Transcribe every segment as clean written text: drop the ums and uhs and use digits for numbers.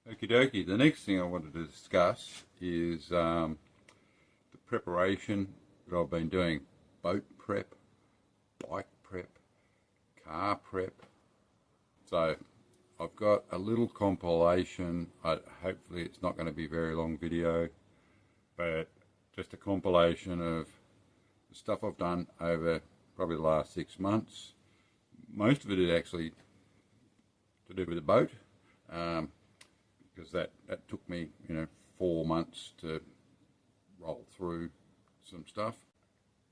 Okie dokie. The next thing I wanted to discuss is the preparation that I've been doing. Boat prep, bike prep, car prep. So I've got a little compilation. Hopefully it's not going to be a very long video, but just a compilation of the stuff I've done over probably the last 6 months. Most of it is actually to do with the boat. Because that took me 4 months to roll through some stuff.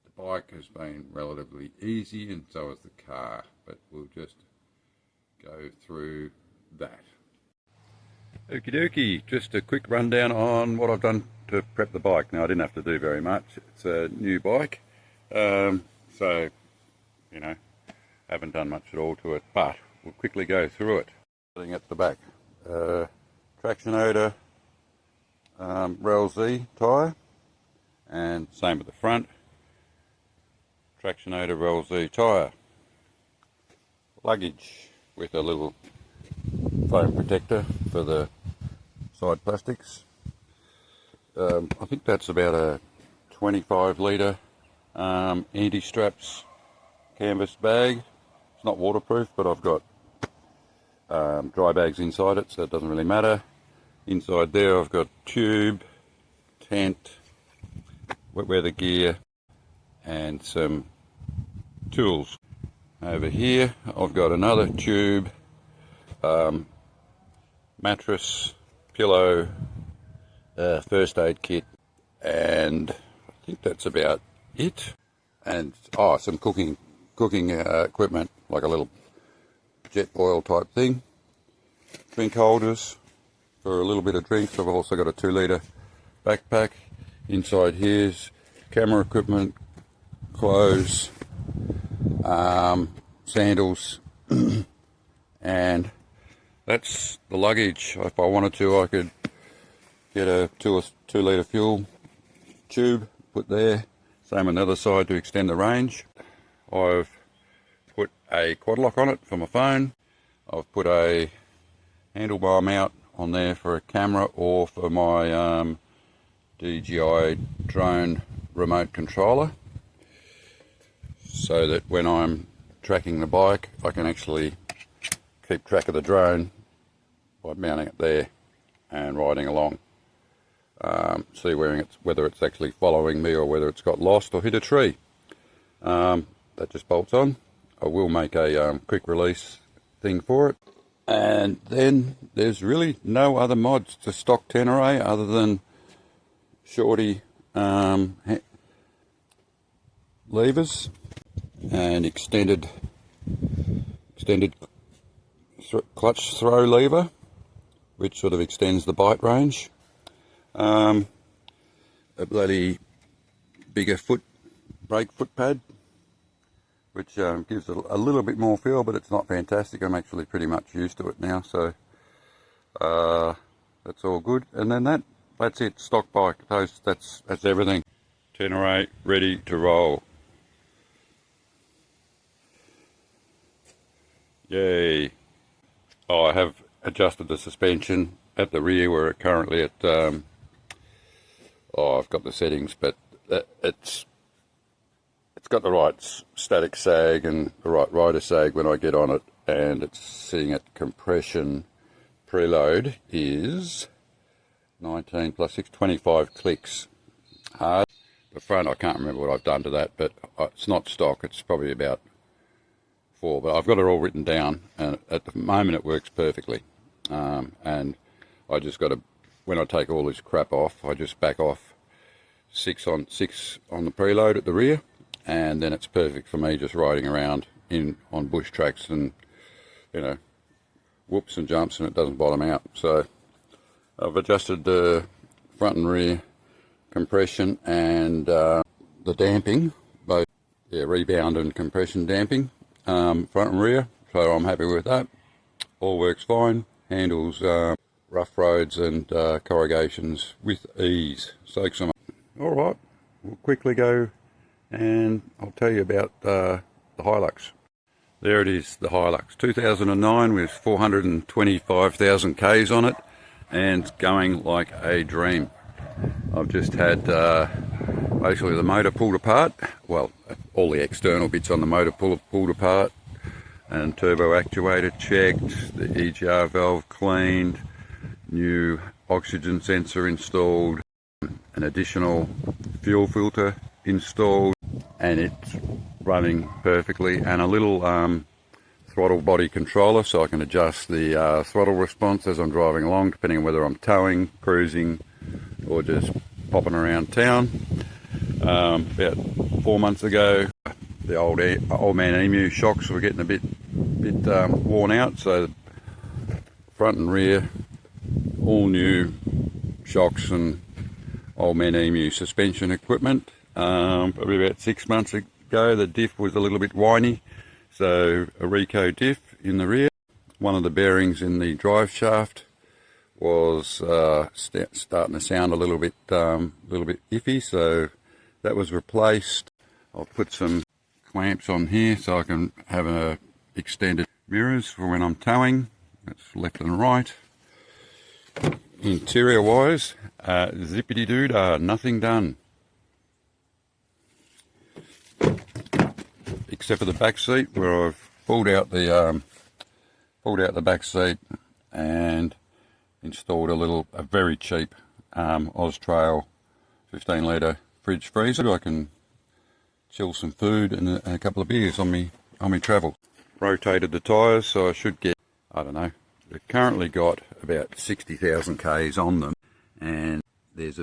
The bike has been relatively easy, and so has the car, but we'll just go through that. Okie dokie, just a quick rundown on what I've done to prep the bike. Now, I didn't have to do very much. It's a new bike, so haven't done much at all to it, but we'll quickly go through it. Starting at the back. Traction odor, Rel Z tyre, and same at the front, traction odor, Rel Z tyre. Luggage with a little foam protector for the side plastics. I think that's about a 25 litre anti-straps canvas bag. It's not waterproof, but I've got dry bags inside it, so it doesn't really matter. Inside there I've got tube, tent, wet weather gear and some tools. Over here I've got another tube, mattress, pillow, first aid kit, and I think that's about it. And some cooking equipment, like a little jet boil type thing. Drink holders for a little bit of drinks. I've also got a 2 litre backpack. Inside here's camera equipment, clothes, sandals, and that's the luggage. If I wanted to, I could get a 2 litre fuel tube, put there. Same on the other side to extend the range. I've put a quad lock on it for my phone. I've put a handlebar mount on there for a camera or for my DJI drone remote controller, so that when I'm tracking the bike I can actually keep track of the drone by mounting it there and riding along. See whether it's actually following me or whether it's got lost or hit a tree. That just bolts on. I will make a quick release thing for it. And then there's really no other mods to stock Tenere other than shorty levers and extended clutch throw lever, which sort of extends the bite range. A bloody bigger brake foot pad, which gives it a little bit more feel, but it's not fantastic. I'm actually pretty much used to it now, so that's all good. And then that's it, stock bike. That's everything. Tenere ready to roll. Yay! I have adjusted the suspension at the rear where it currently at. I've got the settings, but it's got the right static sag and the right rider sag when I get on it, and it's sitting at compression. Preload is 19 plus 6, 25 clicks. Hard. The front, I can't remember what I've done to that, but it's not stock. It's probably about 4, but I've got it all written down, and at the moment it works perfectly. And I just got to, when I take all this crap off, I just back off 6 on the preload at the rear, and then it's perfect for me just riding around on bush tracks and whoops and jumps, and it doesn't bottom out. So I've adjusted the front and rear compression and the damping, both rebound and compression damping, front and rear, so I'm happy with that. All works fine, handles rough roads and corrugations with ease. Soaks them up. Alright, we'll quickly go and I'll tell you about the Hilux. There it is, the Hilux. 2009 with 425,000 Ks on it. and it's going like a dream. I've just had basically the motor pulled apart, well, all the external bits on the motor pulled apart, and turbo actuator checked, the EGR valve cleaned, new oxygen sensor installed, an additional fuel filter installed, and it's running perfectly, and a little throttle body controller so I can adjust the throttle response as I'm driving along, depending on whether I'm towing, cruising, or just popping around town. About 4 months ago, the old man emu shocks were getting a bit worn out, so the front and rear all new shocks and old man emu suspension equipment. Probably about 6 months ago, the diff was a little bit whiny, so a Rico diff in the rear. One of the bearings in the drive shaft was starting to sound a little bit iffy, so that was replaced. I'll put some clamps on here so I can have extended mirrors for when I'm towing. That's left and right. Interior wise, zippity doo-dah, nothing done. Except for the back seat, where I've pulled out the back seat and installed a very cheap Austrail 15 litre fridge freezer. I can chill some food and a couple of beers on me travel. Rotated the tyres, so I should get, I don't know, they've currently got about 60,000 Ks on them, and there's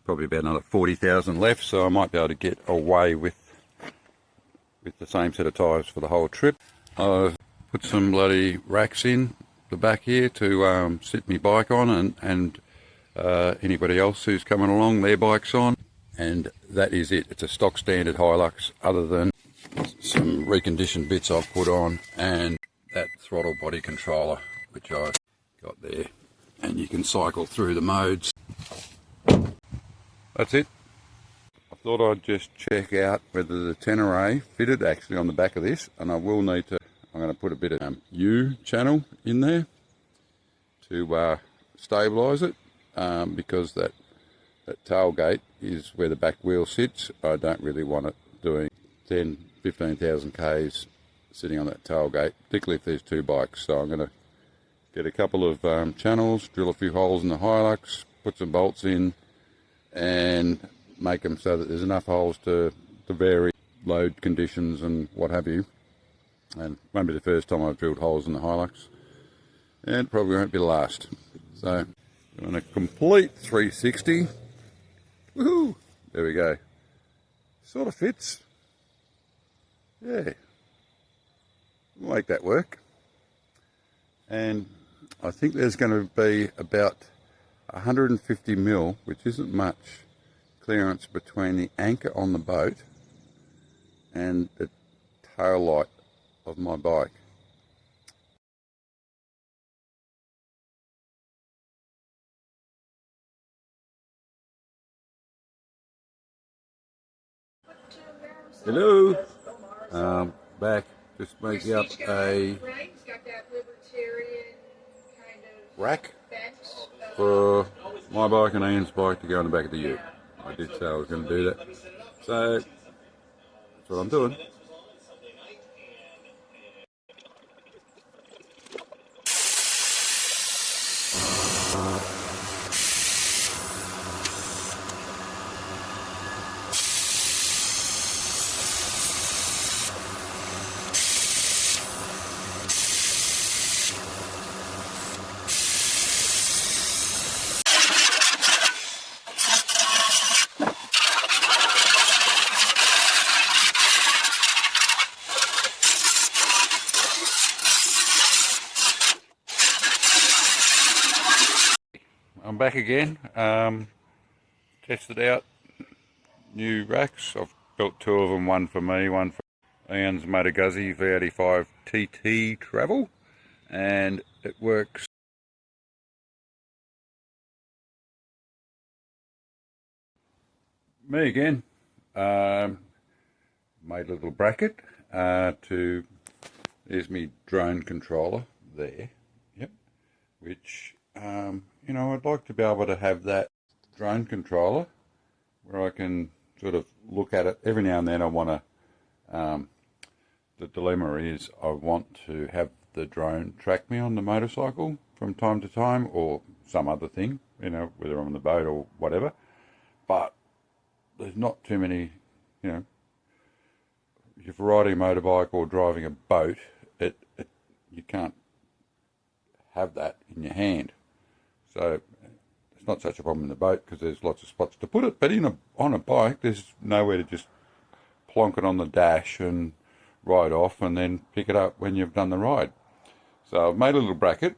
probably about another 40,000 left, so I might be able to get away with the same set of tyres for the whole trip. I've put some bloody racks in the back here to sit my bike on, and anybody else who's coming along their bikes on, and that is it. It's a stock standard Hilux, other than some reconditioned bits I've put on and that throttle body controller which I've got there, and you can cycle through the modes. That's it. I thought I'd just check out whether the Tenere fitted actually on the back of this, and I'm going to put a bit of U channel in there to stabilise it, because that tailgate is where the back wheel sits. I don't really want it doing 15,000 Ks sitting on that tailgate, particularly if there's two bikes. So I'm going to get a couple of channels, drill a few holes in the Hilux, put some bolts in, and make them so that there's enough holes to vary load conditions and what have you. And it won't be the first time I've drilled holes in the Hilux, and probably won't be the last. So doing a complete 360. Woohoo! There we go. Sort of fits. Yeah. We'll make that work. And I think there's going to be about 150 mil, which isn't much, clearance between the anchor on the boat and the tail light of my bike. Hello, back, just making up a rack for my bike and Ian's bike to go on the back of the ute. I did say I was going to do that, so that's what I'm doing. I'm back again, tested out new racks. I've built two of them, one for me, one for Ian's Motor Guzzi V85 TT Travel, and it works. Me again, made a little bracket there's my drone controller there, yep, which you know, I'd like to be able to have that drone controller where I can sort of look at it. Every now and then I want to, the dilemma is I want to have the drone track me on the motorcycle from time to time, or some other thing, you know, whether I'm on the boat or whatever. But there's not too many, you know, if you're riding a motorbike or driving a boat, you can't have that in your hand. So it's not such a problem in the boat because there's lots of spots to put it. But on a bike, there's nowhere to just plonk it on the dash and ride off and then pick it up when you've done the ride. So I've made a little bracket.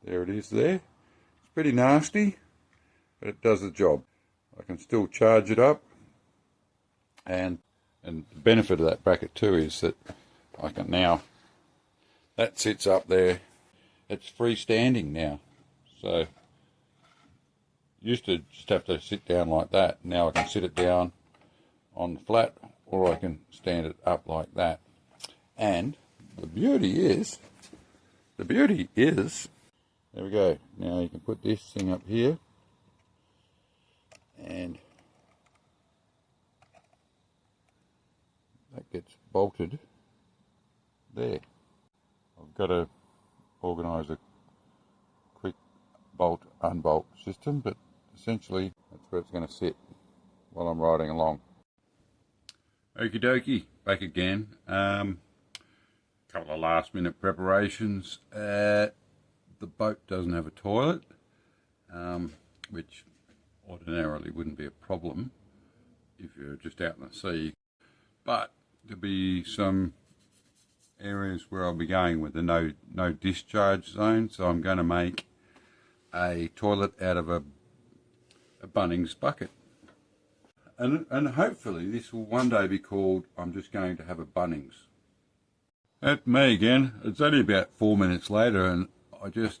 There it is there. It's pretty nasty, but it does the job. I can still charge it up, and the benefit of that bracket too is that I can now, that sits up there, it's freestanding now. So used to just have to sit down like that. Now I can sit it down on the flat, or I can stand it up like that. And the beauty is, there we go. Now you can put this thing up here, and that gets bolted there. I've got to organise a quick bolt unbolt system, but essentially that's where it's going to sit while I'm riding along. Okie dokie, back again. Couple of last minute preparations. The boat doesn't have a toilet, which ordinarily wouldn't be a problem if you're just out in the sea, but there'll be some areas where I'll be going with the no discharge zone, so I'm going to make a toilet out of a Bunnings bucket, and hopefully this will one day be called I'm just going to have a Bunnings. That's me again. It's only about 4 minutes later and I just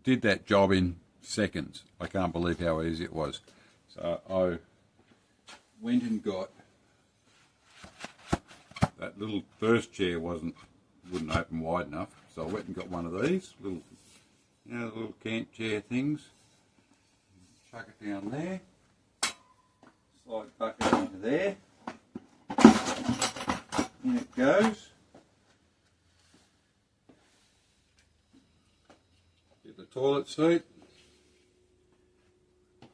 did that job in seconds. I can't believe how easy it was. So I went and got that little first chair wouldn't open wide enough, so I went and got one of these little, you know, little camp chair things. Chuck it down there, slide bucket into there, in it goes. Get the toilet seat.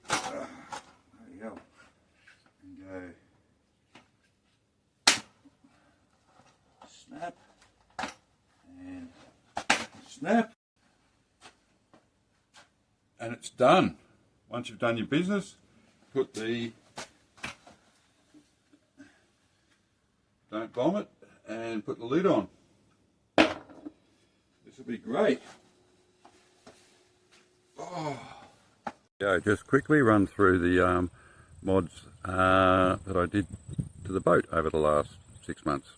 There you go. And go snap and snap, and it's done. Once you've done your business, put the, don't bomb it, and put the lid on. This will be great. Oh. Yeah, just quickly run through the mods that I did to the boat over the last 6 months.